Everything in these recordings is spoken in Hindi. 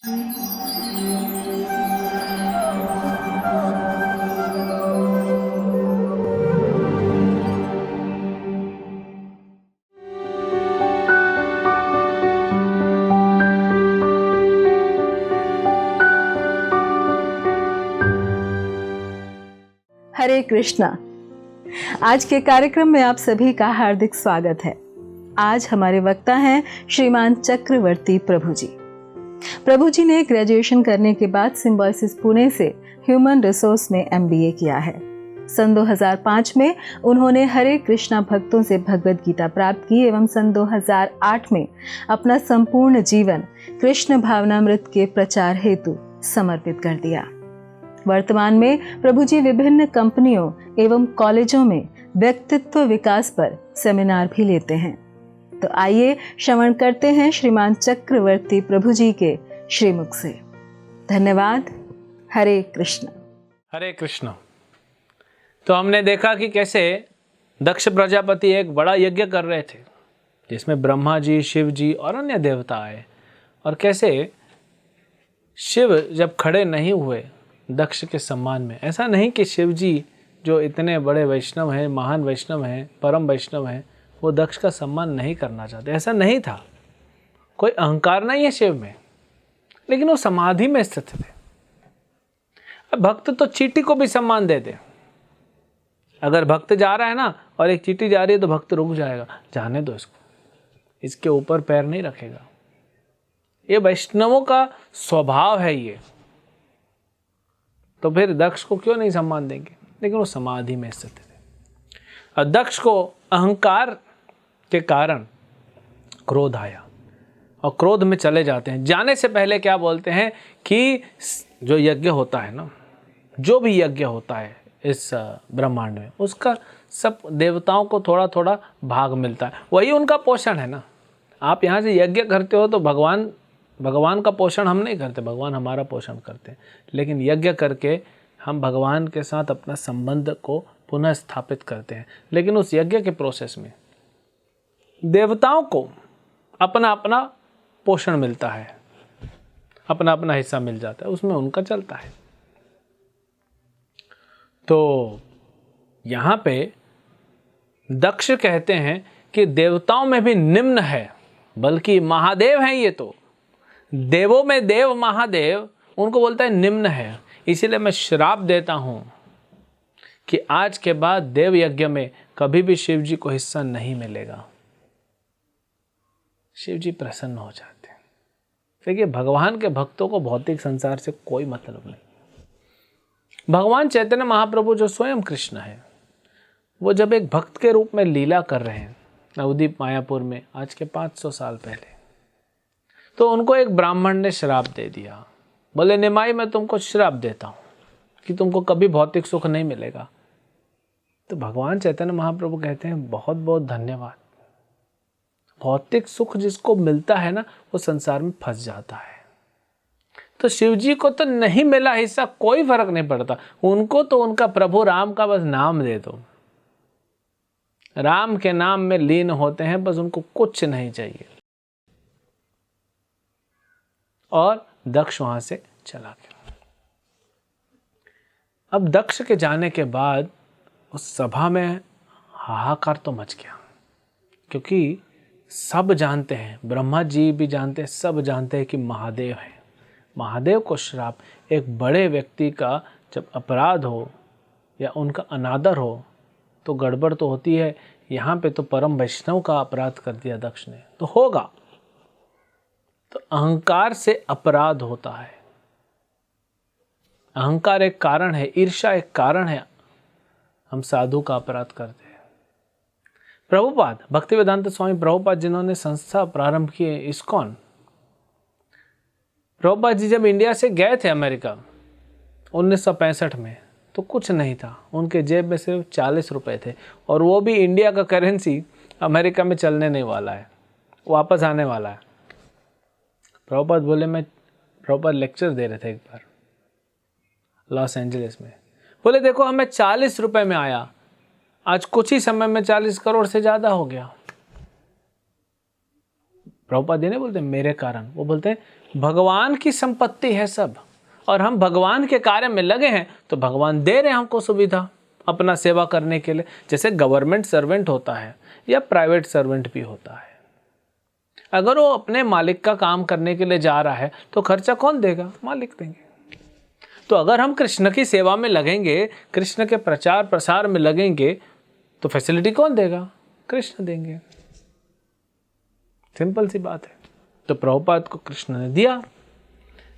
हरे कृष्णा। आज के कार्यक्रम में आप सभी का हार्दिक स्वागत है। आज हमारे वक्ता हैं श्रीमान चक्रवर्ती प्रभु जी। प्रभु जी ने ग्रेजुएशन करने के बाद सिम्बायोसिस पुणे से ह्यूमन रिसोर्स में MBA किया है। सन 2005 में उन्होंने हरे कृष्णा भक्तों से भगवद गीता प्राप्त की एवं सन 2008 में अपना संपूर्ण जीवन कृष्ण भावनामृत के प्रचार हेतु समर्पित कर दिया। वर्तमान में प्रभु जी विभिन्न कंपनियों एवं कॉलेजों में व्यक्तित्व विकास पर सेमिनार भी लेते हैं। तो आइए श्रवण करते हैं श्रीमान चक्रवर्ती प्रभु जी के श्रीमुख से। धन्यवाद। हरे कृष्ण। हरे कृष्ण। तो हमने देखा कि कैसे दक्ष प्रजापति एक बड़ा यज्ञ कर रहे थे जिसमें ब्रह्मा जी, शिव जी और अन्य देवता आए, और कैसे शिव जब खड़े नहीं हुए दक्ष के सम्मान में। ऐसा नहीं कि शिव जी जो इतने बड़े वैष्णव हैं, महान वैष्णव हैं, परम वैष्णव हैं, वो दक्ष का सम्मान नहीं करना चाहते, ऐसा नहीं था। कोई अहंकार नहीं है शिव में, लेकिन वो समाधि में स्थित थे। अब भक्त तो चींटी को भी सम्मान देते। अगर भक्त जा रहा है ना और एक चींटी जा रही है तो भक्त रुक जाएगा, जाने दो इसको, इसके ऊपर पैर नहीं रखेगा। ये वैष्णवों का स्वभाव है ये। तो फिर दक्ष को क्यों नहीं सम्मान देंगे? लेकिन वो समाधि में स्थित थे। और दक्ष को अहंकार के कारण क्रोध आया और क्रोध में चले जाते हैं। जाने से पहले क्या बोलते हैं कि जो यज्ञ होता है ना, जो भी यज्ञ होता है इस ब्रह्मांड में, उसका सब देवताओं को थोड़ा थोड़ा भाग मिलता है। वही उनका पोषण है ना। आप यहाँ से यज्ञ करते हो तो भगवान का पोषण हम नहीं करते, भगवान हमारा पोषण करते हैं। लेकिन यज्ञ करके हम भगवान के साथ अपना संबंध को पुनः स्थापित करते हैं। लेकिन उस यज्ञ के प्रोसेस में देवताओं को अपना अपना पोषण मिलता है, अपना अपना हिस्सा मिल जाता है, उसमें उनका चलता है। तो यहाँ पे दक्ष कहते हैं कि देवताओं में भी निम्न है, बल्कि महादेव हैं ये तो। देवों में देव महादेव, उनको बोलता है निम्न है। इसीलिए मैं श्राप देता हूं कि आज के बाद देव यज्ञ में कभी भी शिव जी को हिस्सा नहीं मिलेगा। शिव जी प्रसन्न हो जाते हैं। देखिए, भगवान के भक्तों को भौतिक संसार से कोई मतलब नहीं। भगवान चैतन्य महाप्रभु जो स्वयं कृष्ण है, वो जब एक भक्त के रूप में लीला कर रहे हैं नवद्वीप मायापुर में आज के 500 साल पहले, तो उनको एक ब्राह्मण ने श्राप दे दिया। बोले, निमाई मैं तुमको श्राप देता हूँ कि तुमको कभी भौतिक सुख नहीं मिलेगा। तो भगवान चैतन्य महाप्रभु कहते हैं, बहुत बहुत धन्यवाद। भौतिक सुख जिसको मिलता है ना, वो संसार में फंस जाता है। तो शिव जी को तो नहीं मिला हिस्सा, कोई फर्क नहीं पड़ता। उनको तो उनका प्रभु राम का बस नाम दे दो, राम के नाम में लीन होते हैं, बस उनको कुछ नहीं चाहिए। और दक्ष वहां से चला गया। अब दक्ष के जाने के बाद उस सभा में हाहाकार तो मच गया, क्योंकि सब जानते हैं, ब्रह्मा जी भी जानते हैं, सब जानते हैं कि महादेव है। महादेव को श्राप, एक बड़े व्यक्ति का जब अपराध हो या उनका अनादर हो तो गड़बड़ तो होती है। यहाँ पे तो परम वैष्णव का अपराध कर दिया दक्ष ने, तो होगा। तो अहंकार से अपराध होता है। अहंकार एक कारण है, ईर्ष्या एक कारण है, हम साधु का अपराध करते हैं। प्रभुपाद, भक्तिवेदांत स्वामी प्रभुपाद जिन्होंने संस्था प्रारंभ की है इस्कॉन, प्रभुपाद जी जब इंडिया से गए थे अमेरिका 1965 में, तो कुछ नहीं था, उनके जेब में सिर्फ 40 रुपए थे, और वो भी इंडिया का करेंसी अमेरिका में चलने नहीं वाला है, वापस आने वाला है। प्रभुपाद बोले, प्रभुपाद लेक्चर दे रहे थे एक बार लॉस एंजलिस में, बोले देखो हमें 40 रुपए में आया, आज कुछ ही समय में 40 करोड़ से ज़्यादा हो गया। प्रभुपाद ये नहीं बोलते मेरे कारण, वो बोलते हैं भगवान की संपत्ति है सब, और हम भगवान के कार्य में लगे हैं तो भगवान दे रहे हैं हमको सुविधा अपना सेवा करने के लिए। जैसे गवर्नमेंट सर्वेंट होता है या प्राइवेट सर्वेंट भी होता है, अगर वो अपने मालिक का काम करने के लिए जा रहा है तो खर्चा कौन देगा? मालिक देंगे। तो अगर हम कृष्ण की सेवा में लगेंगे, कृष्ण के प्रचार प्रसार में लगेंगे, तो फैसिलिटी कौन देगा? कृष्ण देंगे। सिंपल सी बात है। तो प्रभुपाद को कृष्ण ने दिया,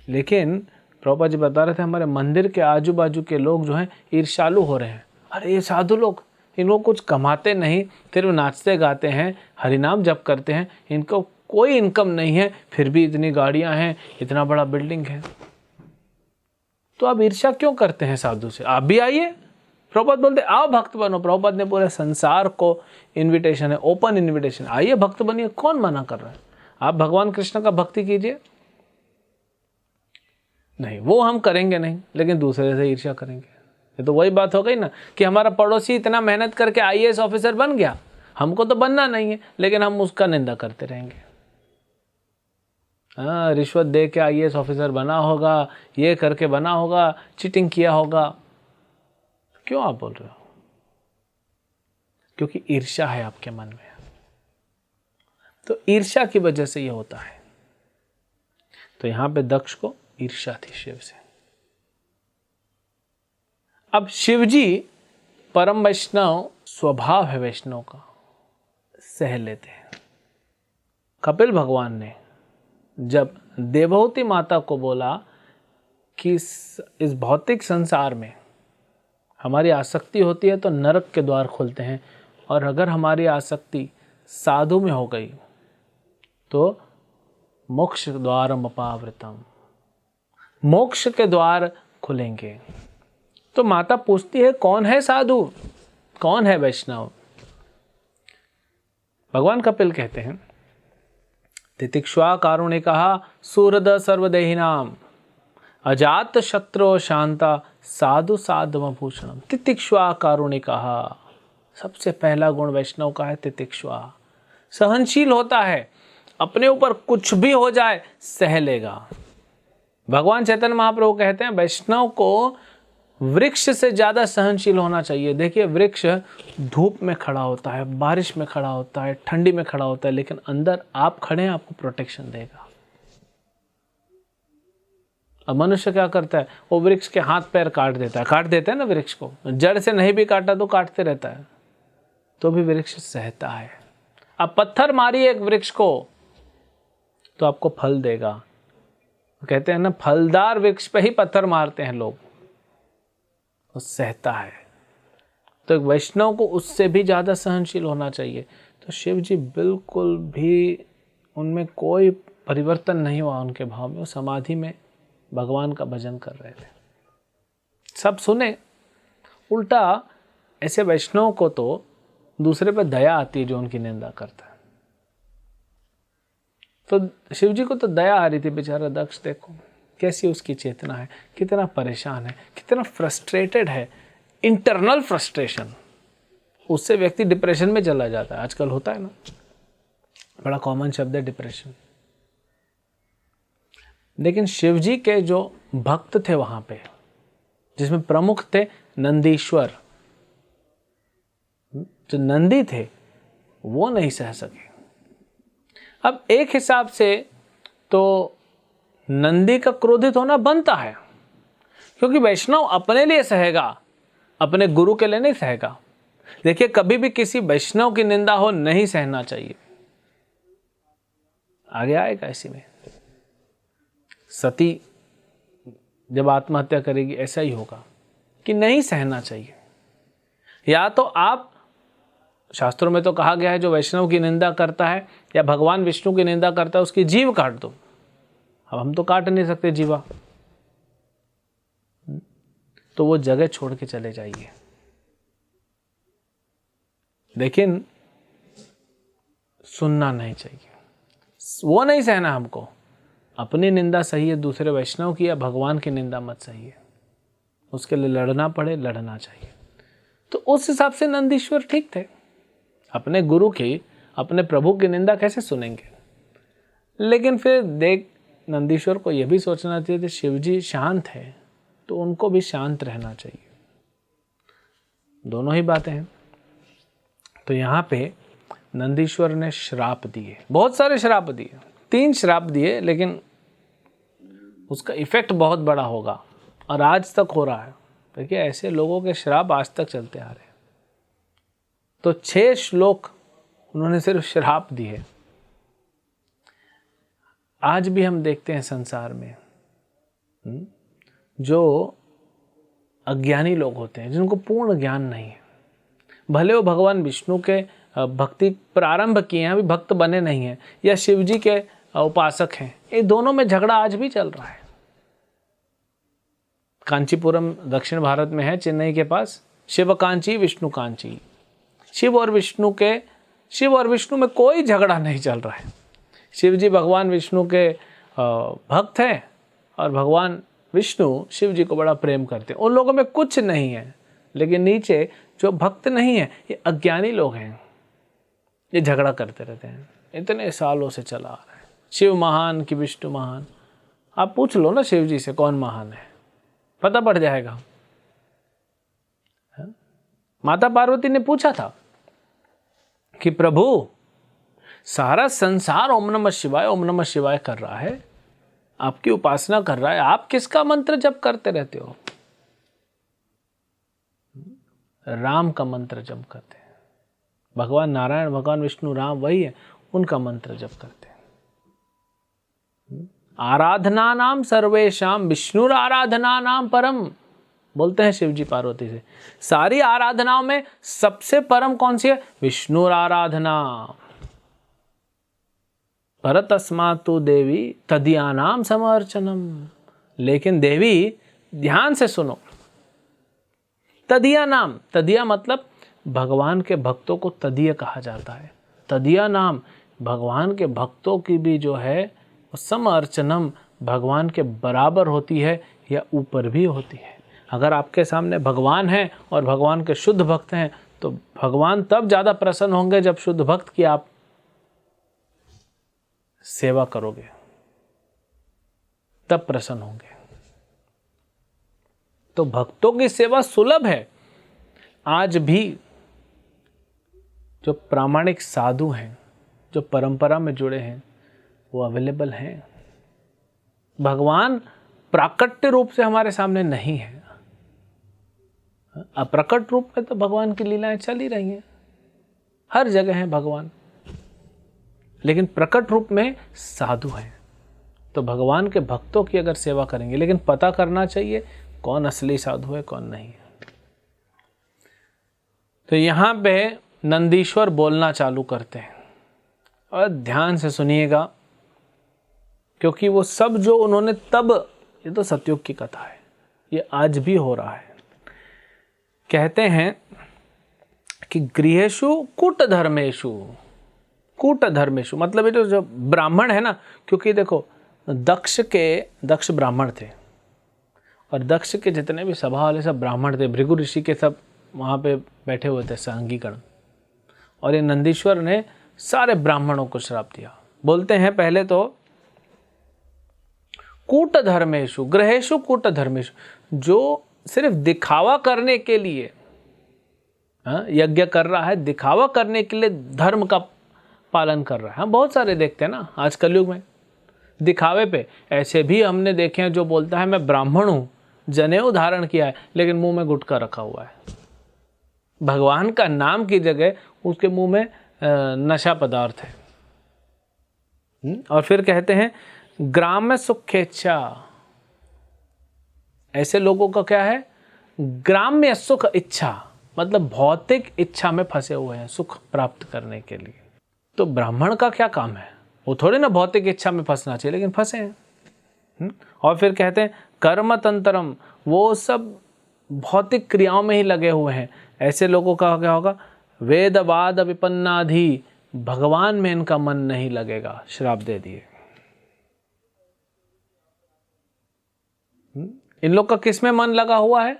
लेकिन प्रभुपाद जी बता रहे थे हमारे मंदिर के आजू बाजू के लोग जो हैं ईर्ष्यालु हो रहे हैं। अरे ये साधु लोग, इन लोग कुछ कमाते नहीं, फिर वो नाचते गाते हैं, हरिनाम जप करते हैं, इनको कोई इनकम नहीं है, फिर भी इतनी गाड़ियां हैं, इतना बड़ा बिल्डिंग है। तो आप ईर्ष्या क्यों करते हैं साधु से? आप भी आइए। प्रभुपाद बोलते आओ भक्त बनो। प्रभुपाद ने पूरे संसार को इनविटेशन है, ओपन इनविटेशन, आइए भक्त बनिए। कौन मना कर रहा है? आप भगवान कृष्ण का भक्ति कीजिए। नहीं, वो हम करेंगे नहीं, लेकिन दूसरे से ईर्ष्या करेंगे। ये तो वही बात हो गई ना कि हमारा पड़ोसी इतना मेहनत करके आईएएस ऑफिसर बन गया, हमको तो बनना नहीं है, लेकिन हम उसका निंदा करते रहेंगे। हाँ, रिश्वत दे के आईएएस ऑफिसर बना होगा, ये करके बना होगा, चीटिंग किया होगा। क्यों आप बोल रहे हो? क्योंकि ईर्ष्या है आपके मन में। तो ईर्ष्या की वजह से ये होता है। तो यहां पे दक्ष को ईर्ष्या थी शिव से। अब शिव जी परम वैष्णव स्वभाव है, वैष्णव का सह लेते हैं। कपिल भगवान ने जब देवहूति माता को बोला कि इस भौतिक संसार में हमारी आसक्ति होती है तो नरक के द्वार खुलते हैं, और अगर हमारी आसक्ति साधु में हो गई तो मोक्ष द्वारम अपावृतम, मोक्ष के द्वार खुलेंगे। तो माता पूछती है कौन है साधु, कौन है वैष्णव? भगवान कपिल कहते हैं तितिक्ष्वा कारुणिकः सूरद सर्वदेहिनाम अजात शत्रो शांता साधु साधव भूषणम। तितिक्ष्वा कारुणिकः, सबसे पहला गुण वैष्णव का है तितिक्ष्वा। सहनशील होता है, अपने ऊपर कुछ भी हो जाए सह लेगा। भगवान चैतन्य महाप्रभु कहते हैं वैष्णव को वृक्ष से ज्यादा सहनशील होना चाहिए। देखिए, वृक्ष धूप में खड़ा होता है, बारिश में खड़ा होता है, ठंडी में खड़ा होता है, लेकिन अंदर आप खड़े हैं, आपको प्रोटेक्शन देगा। अब मनुष्य क्या करता है? वो वृक्ष के हाथ पैर काट देता है, काट देता है ना वृक्ष को, जड़ से नहीं भी काटा तो काटते रहता है, तो भी वृक्ष सहता है। अब पत्थर मारिए एक वृक्ष को तो आपको फल देगा। कहते हैं ना, फलदार वृक्ष पे ही पत्थर मारते हैं लोग, वो सहता है। तो एक वैष्णव को उससे भी ज्यादा सहनशील होना चाहिए। तो शिव जी बिल्कुल भी उनमें कोई परिवर्तन नहीं हुआ उनके भाव में। वो समाधि में भगवान का भजन कर रहे थे, सब सुने। उल्टा ऐसे वैष्णव को तो दूसरे पे दया आती है जो उनकी निंदा करता है। तो शिव जी को तो दया आ रही थी। बेचारा दक्ष देखो कैसी उसकी चेतना है, कितना परेशान है, कितना फ्रस्ट्रेटेड है, इंटरनल फ्रस्ट्रेशन। उससे व्यक्ति डिप्रेशन में चला जाता है। आजकल होता है ना, बड़ा कॉमन शब्द है डिप्रेशन। लेकिन शिव जी के जो भक्त थे वहां पे, जिसमें प्रमुख थे नंदीश्वर, जो नंदी थे, वो नहीं सह सके। अब एक हिसाब से तो नंदी का क्रोधित होना बनता है, क्योंकि वैष्णव अपने लिए सहेगा, अपने गुरु के लिए नहीं सहेगा। देखिए, कभी भी किसी वैष्णव की निंदा हो नहीं सहना चाहिए। आगे आएगा इसी में। सती जब आत्महत्या करेगी ऐसा ही होगा कि नहीं सहना चाहिए। या तो आप, शास्त्रों में तो कहा गया है जो वैष्णव की निंदा करता है या भगवान विष्णु की निंदा करता है उसकी जीभ काट दो। अब हम तो काट नहीं सकते जीवा, तो वो जगह छोड़ के चले जाइए। लेकिन सुनना नहीं चाहिए, वो नहीं सहना हमको। अपनी निंदा सही है, दूसरे वैष्णव की या भगवान की निंदा मत सही है। उसके लिए लड़ना पड़े, लड़ना चाहिए। तो उस हिसाब से नंदीश्वर ठीक थे। अपने गुरु की, अपने प्रभु की निंदा कैसे सुनेंगे? लेकिन फिर देख, नंदीश्वर को यह भी सोचना चाहिए कि शिव जी शांत है तो उनको भी शांत रहना चाहिए। दोनों ही बातें हैं। तो यहाँ पे नंदीश्वर ने श्राप दिए, बहुत सारे श्राप दिए, 3 श्राप दिए, लेकिन उसका इफेक्ट बहुत बड़ा होगा और आज तक हो रहा है। देखिए ऐसे लोगों के श्राप आज तक चलते आ रहे हैं। तो 6 श्लोक उन्होंने सिर्फ श्राप दिए। आज भी हम देखते हैं संसार में जो अज्ञानी लोग होते हैं, जिनको पूर्ण ज्ञान नहीं है, भले वो भगवान विष्णु के भक्ति प्रारंभ किए हैं, अभी भक्त बने नहीं हैं, या शिव जी के उपासक हैं, ये दोनों में झगड़ा आज भी चल रहा है। कांचीपुरम दक्षिण भारत में है, चेन्नई के पास, शिव कांची विष्णु कांची। शिव और विष्णु में कोई झगड़ा नहीं चल रहा है। शिव जी भगवान विष्णु के भक्त हैं और भगवान विष्णु शिव जी को बड़ा प्रेम करते हैं। उन लोगों में कुछ नहीं है, लेकिन नीचे जो भक्त नहीं है, ये अज्ञानी लोग हैं, ये झगड़ा करते रहते हैं। इतने सालों से चला आ रहा है, शिव महान कि विष्णु महान। आप पूछ लो ना शिव जी से कौन महान है, पता पड़ जाएगा। माता पार्वती ने पूछा था कि प्रभु सारा संसार ओम नमः शिवाय कर रहा है, आपकी उपासना कर रहा है, आप किसका मंत्र जप करते रहते हो? राम का मंत्र जप करते हैं। भगवान नारायण, भगवान विष्णु, राम वही है, उनका मंत्र जप करते हैं। आराधना नाम सर्वेशाम विष्णुर आराधना नाम परम, बोलते हैं शिव जी पार्वती से। सारी आराधनाओं में सबसे परम कौन सी है? विष्णुर आराधना। परतस्मातु देवी तदीयानाम समर्चनम। लेकिन देवी ध्यान से सुनो, तदीया नाम, तदीया मतलब भगवान के भक्तों को तदीय कहा जाता है। तदीया नाम भगवान के भक्तों की भी जो है समर्चनम, भगवान के बराबर होती है या ऊपर भी होती है। अगर आपके सामने भगवान है और भगवान के शुद्ध भक्त हैं तो भगवान तब ज़्यादा प्रसन्न होंगे जब शुद्ध भक्त की आप सेवा करोगे, तब प्रसन्न होंगे। तो भक्तों की सेवा सुलभ है। आज भी जो प्रामाणिक साधु हैं, जो परंपरा में जुड़े हैं, वो अवेलेबल हैं। भगवान प्राकट्य रूप से हमारे सामने नहीं है, अप्रकट रूप में तो भगवान की लीलाएं चल ही रही हैं, हर जगह है भगवान, लेकिन प्रकट रूप में साधु हैं। तो भगवान के भक्तों की अगर सेवा करेंगे, लेकिन पता करना चाहिए कौन असली साधु है कौन नहीं है। तो यहाँ पे नंदीश्वर बोलना चालू करते हैं और ध्यान से सुनिएगा, क्योंकि वो सब जो उन्होंने तब, ये तो सतयुग की कथा है, ये आज भी हो रहा है। कहते हैं कि गृहेषु कूट धर्मेशु, मतलब ये जो ब्राह्मण है ना, क्योंकि देखो दक्ष ब्राह्मण थे और दक्ष के जितने भी सभा वाले सब ब्राह्मण थे, भृगु ऋषि के सब वहाँ पे बैठे हुए थे सांगीगण, और ये नंदीश्वर ने सारे ब्राह्मणों को श्राप दिया। बोलते हैं पहले तो कूट धर्मेशु, ग्रहेशु कूट धर्मेशु, जो सिर्फ दिखावा करने के लिए यज्ञ कर रहा है, दिखावा करने के लिए धर्म का पालन कर रहा है। हम बहुत सारे देखते हैं ना आज कलयुग में, दिखावे पे। ऐसे भी हमने देखे हैं जो बोलता है मैं ब्राह्मण हूँ, जनेऊ धारण किया है, लेकिन मुंह में गुटखा रखा हुआ है। भगवान का नाम की जगह उसके मुंह में नशा पदार्थ है। और फिर कहते हैं ग्राम्य सुखेच्छा, ऐसे लोगों का क्या है? ग्राम्य सुख इच्छा, मतलब भौतिक इच्छा में फंसे हुए हैं सुख प्राप्त करने के लिए। तो ब्राह्मण का क्या काम है? वो थोड़े ना भौतिक इच्छा में फंसना चाहिए, लेकिन फंसे हैं। और फिर कहते हैं कर्म तंत्रम, वो सब भौतिक क्रियाओं में ही लगे हुए हैं। ऐसे लोगों का क्या होगा? वेद वाद विपन्नाधि, भगवान में इनका मन नहीं लगेगा, श्राप दे दिए। इन लोग का किस में मन लगा हुआ है?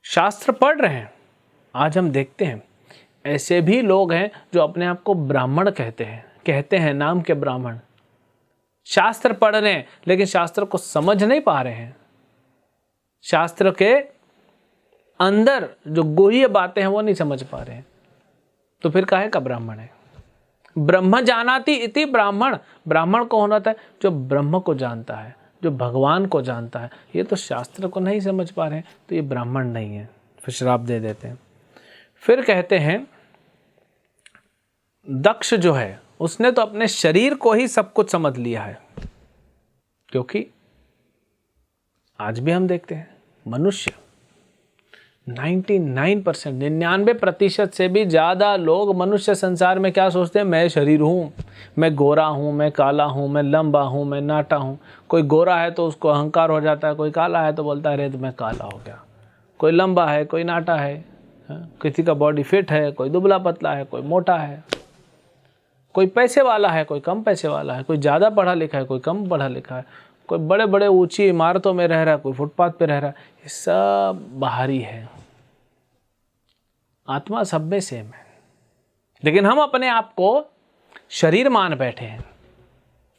शास्त्र पढ़ रहे हैं। आज हम देखते हैं ऐसे भी लोग हैं जो अपने आप को ब्राह्मण कहते हैं, कहते हैं नाम के ब्राह्मण, शास्त्र पढ़ रहे हैं लेकिन शास्त्र को समझ नहीं पा रहे हैं, शास्त्र के अंदर जो गुह्य बातें हैं वो नहीं समझ पा रहे हैं, तो फिर काहे का ब्राह्मण है? ब्रह्म जानाति इति ब्राह्मण। ब्राह्मण कौन होता है? जो ब्रह्म को जानता है, जो भगवान को जानता है। ये तो शास्त्र को नहीं समझ पा रहे हैं, तो ये ब्राह्मण नहीं है, फिर श्राप दे देते हैं। फिर कहते हैं दक्ष जो है उसने तो अपने शरीर को ही सब कुछ समझ लिया है, क्योंकि आज भी हम देखते हैं मनुष्य 99% से भी ज़्यादा लोग मनुष्य संसार में क्या सोचते हैं? मैं शरीर हूँ, मैं गोरा हूँ, मैं काला हूँ, मैं लंबा हूँ, मैं नाटा हूँ। कोई गोरा है तो उसको अहंकार हो जाता है, कोई काला है तो बोलता है अरे तो मैं काला हो गया। कोई लंबा है, कोई नाटा है, किसी का बॉडी फिट है, कोई दुबला पतला है, कोई मोटा है, कोई पैसे वाला है, कोई कम पैसे वाला है, कोई ज़्यादा पढ़ा लिखा है, कोई कम पढ़ा लिखा है, कोई बड़े बड़े ऊंची इमारतों में रह रहा है, कोई फुटपाथ पे रह रहा है। ये सब बाहरी है, आत्मा सब में सेम है, लेकिन हम अपने आप को शरीर मान बैठे हैं।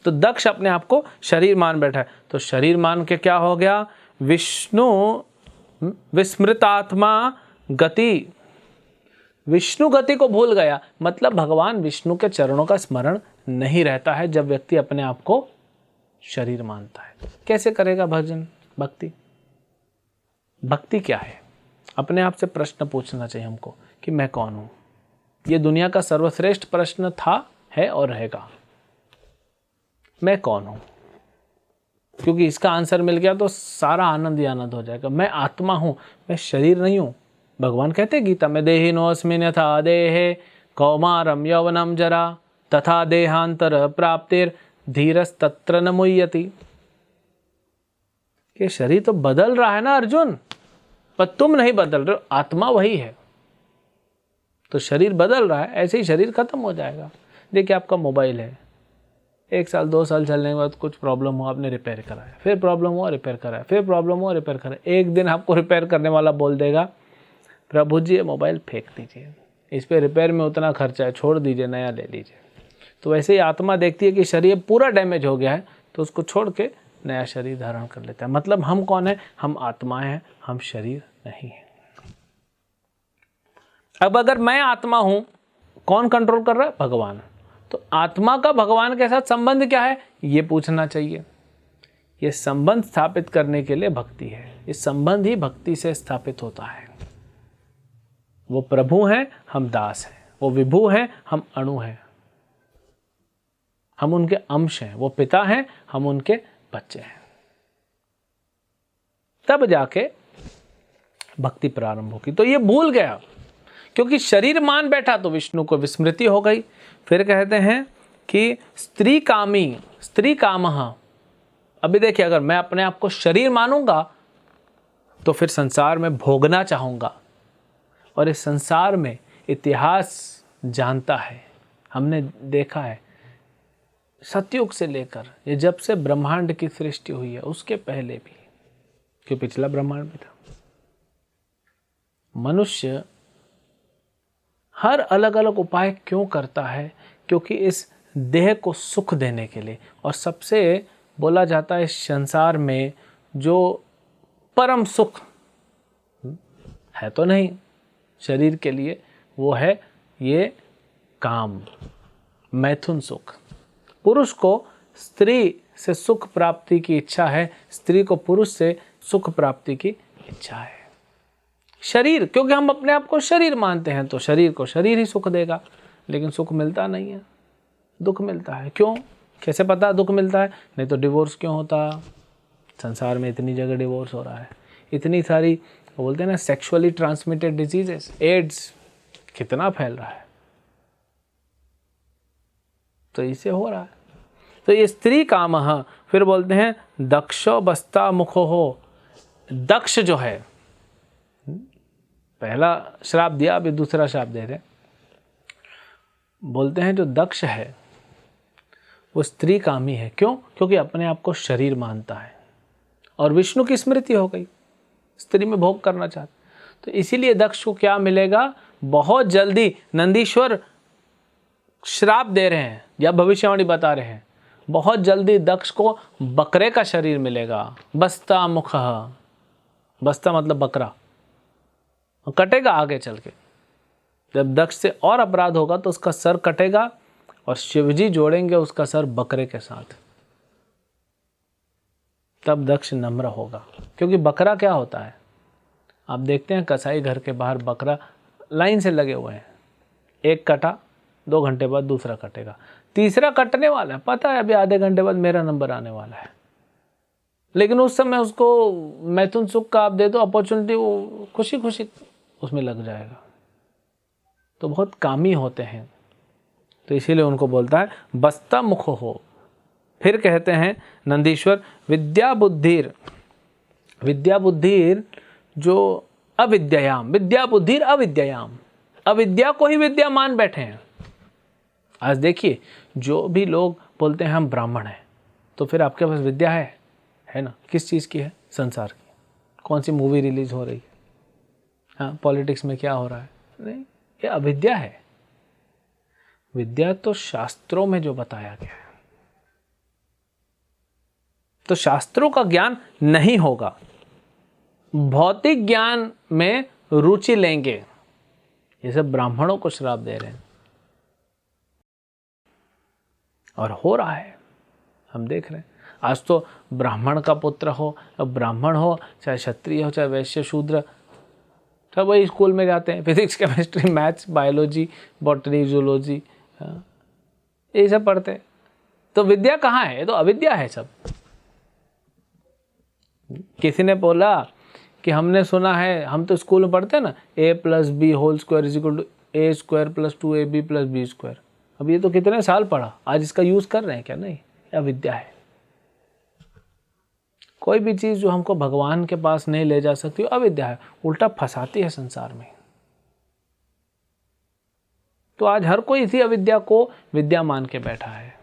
तो दक्ष अपने आप को शरीर मान बैठा है, तो शरीर मान के क्या हो गया? विष्णु विस्मृतात्मा गति, विष्णु गति को भूल गया। मतलब भगवान विष्णु के चरणों का स्मरण नहीं रहता है जब व्यक्ति अपने आप को शरीर मानता है। कैसे करेगा भजन भक्ति? भक्ति क्या है? अपने आप से प्रश्न पूछना चाहिए हमको कि मैं कौन हूं। ये दुनिया का सर्वश्रेष्ठ प्रश्न था, है और रहेगा। मैं कौन हूं? क्योंकि इसका आंसर मिल गया तो सारा आनंद ही आनंद हो जाएगा। मैं आत्मा हूं, मैं शरीर नहीं हूं। भगवान कहते हैं गीता में, देहिनोऽस्मिन् यथा देहे कौमारम यौवनम जरा तथा देहांतर प्राप्तिर धीरस्तत्र न मुह्यति। ये शरीर तो बदल रहा है ना अर्जुन, पर तुम नहीं बदल रहे हो, आत्मा वही है। तो शरीर बदल रहा है, ऐसे ही शरीर खत्म हो जाएगा। देखिए आपका मोबाइल है, 1 साल 2 साल चलने के बाद कुछ प्रॉब्लम हुआ, आपने रिपेयर कराया, फिर प्रॉब्लम हुआ रिपेयर कराया, फिर प्रॉब्लम हुआ रिपेयर कराया। एक दिन आपको रिपेयर करने वाला बोल देगा प्रभु जी ये मोबाइल फेंक दीजिए, इस पे रिपेयर में उतना खर्चा है, छोड़ दीजिए, नया ले लीजिए। तो वैसे ही आत्मा देखती है कि शरीर पूरा डैमेज हो गया है, तो उसको छोड़ के नया शरीर धारण कर लेता है। मतलब हम कौन है? हम आत्माएं हैं, हम शरीर नहीं है। अब अगर मैं आत्मा हूं, कौन कंट्रोल कर रहा है? भगवान। तो आत्मा का भगवान के साथ संबंध क्या है, ये पूछना चाहिए। ये संबंध स्थापित करने के लिए भक्ति है। ये संबंध ही भक्ति से स्थापित होता है। वो प्रभु हैं, हम दास हैं। वो विभु हैं, हम अणु हैं। हम उनके अंश हैं। वो पिता हैं, हम उनके बच्चे हैं। तब जाके भक्ति प्रारंभ होगी। तो ये भूल गया, क्योंकि शरीर मान बैठा तो विष्णु को विस्मृति हो गई। फिर कहते हैं कि स्त्री कामी, स्त्री कामः। अभी देखिए, अगर मैं अपने आप को शरीर मानूंगा तो फिर संसार में भोगना चाहूंगा, और इस संसार में इतिहास जानता है, हमने देखा है सतयुग से लेकर ये जब से ब्रह्मांड की सृष्टि हुई है उसके पहले भी, क्यों पिछला ब्रह्मांड भी था, मनुष्य हर अलग अलग उपाय क्यों करता है? क्योंकि इस देह को सुख देने के लिए। और सबसे बोला जाता है इस संसार में जो परम सुख है तो नहीं शरीर के लिए, वो है ये काम, मैथुन सुख। पुरुष को स्त्री से सुख प्राप्ति की इच्छा है, स्त्री को पुरुष से सुख प्राप्ति की इच्छा है। शरीर, क्योंकि हम अपने आप को शरीर मानते हैं तो शरीर को शरीर ही सुख देगा, लेकिन सुख मिलता नहीं है, दुख मिलता है। क्यों? कैसे पता दुख मिलता है? नहीं तो डिवोर्स क्यों होता? संसार में इतनी जगह डिवोर्स हो रहा है, इतनी सारी बोलते हैं ना सेक्सुअली ट्रांसमिटेड डिजीजेस, एड्स कितना फैल रहा है, तो इसे हो रहा है। तो ये स्त्री कामः। फिर बोलते हैं दक्षो बस्ता मुखो हो। दक्ष जो है, पहला श्राप दिया, अभी दूसरा श्राप दे रहे। बोलते हैं जो दक्ष है वो स्त्री कामी है। क्यों? क्योंकि अपने आप को शरीर मानता है और विष्णु की स्मृति हो गई, स्त्री में भोग करना चाहता। तो इसीलिए दक्ष को क्या मिलेगा? बहुत जल्दी नंदीश्वर श्राप दे रहे हैं या भविष्यवाणी बता रहे हैं, बहुत जल्दी दक्ष को बकरे का शरीर मिलेगा। बस्ता मुख, बस्ता मतलब बकरा, कटेगा आगे चल के। जब दक्ष से और अपराध होगा तो उसका सर कटेगा और शिवजी जोड़ेंगे उसका सर बकरे के साथ, तब दक्ष नम्र होगा। क्योंकि बकरा क्या होता है, आप देखते हैं कसाई घर के बाहर बकरा लाइन से लगे हुए हैं, एक कटा 2 घंटे बाद दूसरा कटेगा, तीसरा कटने वाला है, पता है अभी आधे घंटे बाद मेरा नंबर आने वाला है, लेकिन उस समय उसको मैथुन सुख का आप दे दो अपॉर्चुनिटी, वो खुशी खुशी उसमें लग जाएगा। तो बहुत कामी होते हैं, तो इसीलिए उनको बोलता है बस्ता मुख हो। फिर कहते हैं नंदीश्वर विद्या बुद्धिर, विद्या बुद्धिर जो अविद्यायाम, विद्या बुद्धिर अविद्यायाम, अविद्या को ही विद्या मान बैठे हैं। आज देखिए जो भी लोग बोलते हैं हम ब्राह्मण हैं, तो फिर आपके पास विद्या है ना, किस चीज़ की है, संसार की। कौन सी मूवी रिलीज हो रही है, हाँ पॉलिटिक्स में क्या हो रहा है, नहीं, ये अविद्या है। विद्या तो शास्त्रों में जो बताया गया है, तो शास्त्रों का ज्ञान नहीं होगा, भौतिक ज्ञान में रुचि लेंगे। ये सब ब्राह्मणों को श्राप दे रहे हैं और हो रहा है, हम देख रहे हैं। आज तो ब्राह्मण का पुत्र हो, ब्राह्मण हो चाहे क्षत्रिय हो चाहे वैश्य शूद्र, सब वही स्कूल में जाते हैं, physics chemistry maths biology botany zoology ये सब पढ़ते हैं। तो विद्या कहाँ है, ये तो अविद्या है सब। किसी ने बोला कि हमने सुना है, हम तो स्कूल में पढ़ते हैं ना, a+b² = a² + 2ab + b²। अब ये तो कितने साल पढ़ा, आज इसका यूज कर रहे हैं क्या, नहीं, अविद्या है। कोई भी चीज जो हमको भगवान के पास नहीं ले जा सकती अविद्या है, उल्टा फंसाती है संसार में। तो आज हर कोई इसी अविद्या को विद्या मान के बैठा है।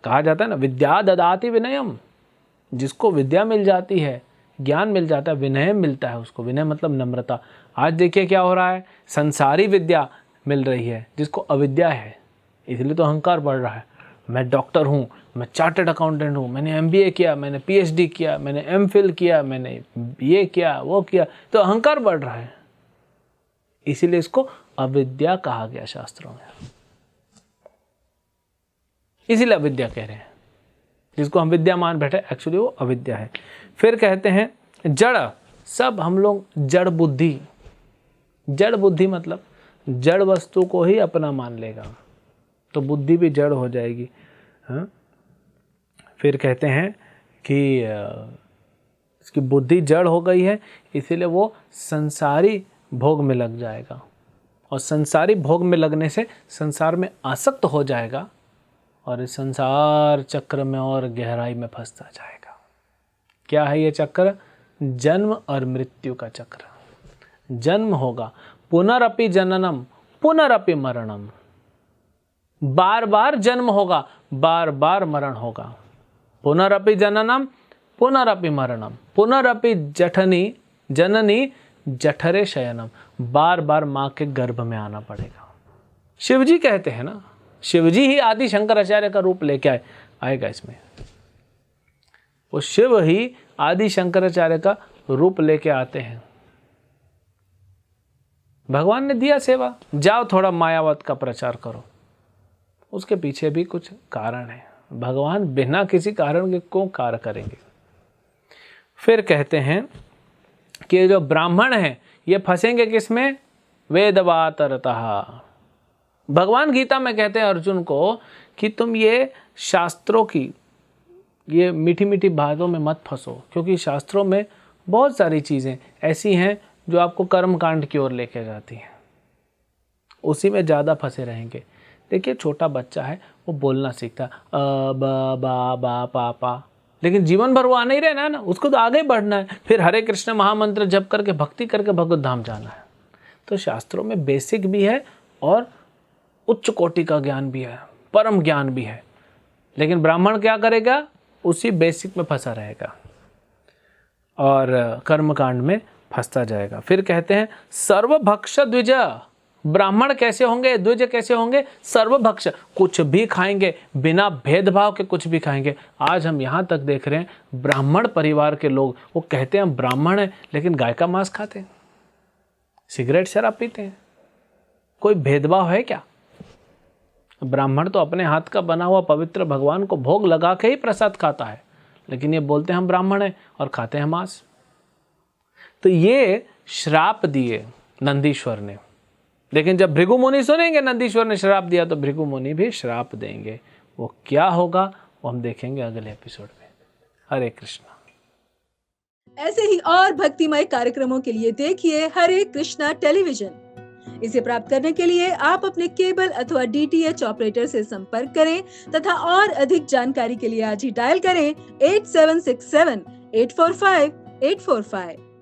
कहा जाता है ना विद्या ददाति विनयम, जिसको विद्या मिल जाती है, ज्ञान मिल जाता है, विनय मिलता है उसको। विनय मतलब नम्रता। आज देखिए क्या हो रहा है, संसारी विद्या मिल रही है जिसको अविद्या है, इसलिए तो अहंकार बढ़ रहा है। मैं डॉक्टर हूँ, मैं चार्टर्ड अकाउंटेंट हूँ, मैंने MBA किया, मैंने PhD किया, मैंने MPhil किया, मैंने ये किया वो किया, तो अहंकार बढ़ रहा है। इसीलिए इसको अविद्या कहा गया शास्त्रों में, इसीलिए अविद्या कह रहे हैं। जिसको हम विद्या मान बैठे एक्चुअली वो अविद्या है। फिर कहते हैं जड़, सब हम लोग जड़ बुद्धि, जड़ बुद्धि मतलब जड़ वस्तु को ही अपना मान लेगा, तो बुद्धि भी जड़ हो जाएगी। हाँ? फिर कहते हैं कि इसकी बुद्धि जड़ हो गई है, इसीलिए वो संसारी भोग में लग जाएगा, और संसारी भोग में लगने से संसार में आसक्त हो जाएगा, और इस संसार चक्र में और गहराई में फंसता जाएगा। क्या है ये चक्र? जन्म और मृत्यु का चक्र। जन्म होगा, पुनरपि जननम पुनरपि मरणम, बार बार जन्म होगा, बार बार मरण होगा। पुनरपि जननम पुनरपि मरणम, पुनरपि जठनी जननी जठरे शयनम, बार बार माँ के गर्भ में आना पड़ेगा। शिवजी कहते हैं ना, शिवजी ही आदि शंकराचार्य का रूप लेके आएगा इसमें। वो शिव ही आदि शंकराचार्य का रूप लेके आते हैं। भगवान ने दिया सेवा, जाओ थोड़ा मायावत का प्रचार करो, उसके पीछे भी कुछ कारण है। भगवान बिना किसी कारण के क्यों कार्य करेंगे। फिर कहते हैं कि जो ब्राह्मण हैं ये फंसेंगे किसमें? वेदवातरतः। भगवान गीता में कहते हैं अर्जुन को कि तुम ये शास्त्रों की ये मीठी मीठी बातों में मत फंसो, क्योंकि शास्त्रों में बहुत सारी चीज़ें ऐसी हैं जो आपको कर्म कांड की ओर लेके जाती हैं, उसी में ज़्यादा फंसे रहेंगे। देखिए छोटा बच्चा है, वो बोलना सीखता है ब बा बा पा पा, लेकिन जीवन भर वो आना ही रहना है ना, उसको तो आगे बढ़ना है। फिर हरे कृष्ण महामंत्र जप करके भक्ति करके भगवत धाम जाना है। तो शास्त्रों में बेसिक भी है और उच्च कोटि का ज्ञान भी है, परम ज्ञान भी है। लेकिन ब्राह्मण क्या करेगा? उसी बेसिक में फंसा रहेगा और कर्मकांड में फंसता जाएगा। फिर कहते हैं सर्वभक्ष द्विज ब्राह्मण कैसे होंगे, द्विज कैसे होंगे, सर्वभक्ष, कुछ भी खाएंगे, बिना भेदभाव के कुछ भी खाएंगे। आज हम यहाँ तक देख रहे हैं ब्राह्मण परिवार के लोग, वो कहते हैं हम ब्राह्मण हैं लेकिन गाय का मांस खाते हैं, सिगरेट शराब पीते हैं। कोई भेदभाव है क्या? ब्राह्मण तो अपने हाथ का बना हुआ पवित्र भगवान को भोग लगा के ही प्रसाद खाता है, लेकिन ये बोलते हैं हम ब्राह्मण हैं और खाते हैं मांस। तो ये श्राप दिए नंदीश्वर ने, लेकिन जब भृगु मुनि सुनेंगे नंदीश्वर ने श्राप दिया तो भृगु मुनि भी श्राप देंगे। वो क्या होगा वो हम देखेंगे अगले एपिसोड में। हरे कृष्णा। ऐसे ही और भक्तिमय कार्यक्रमों के लिए देखिए हरे कृष्णा टेलीविजन। इसे प्राप्त करने के लिए आप अपने केबल अथवा DTH ऑपरेटर से संपर्क करें तथा और अधिक जानकारी के लिए आज ही डायल करें 8767 845 845।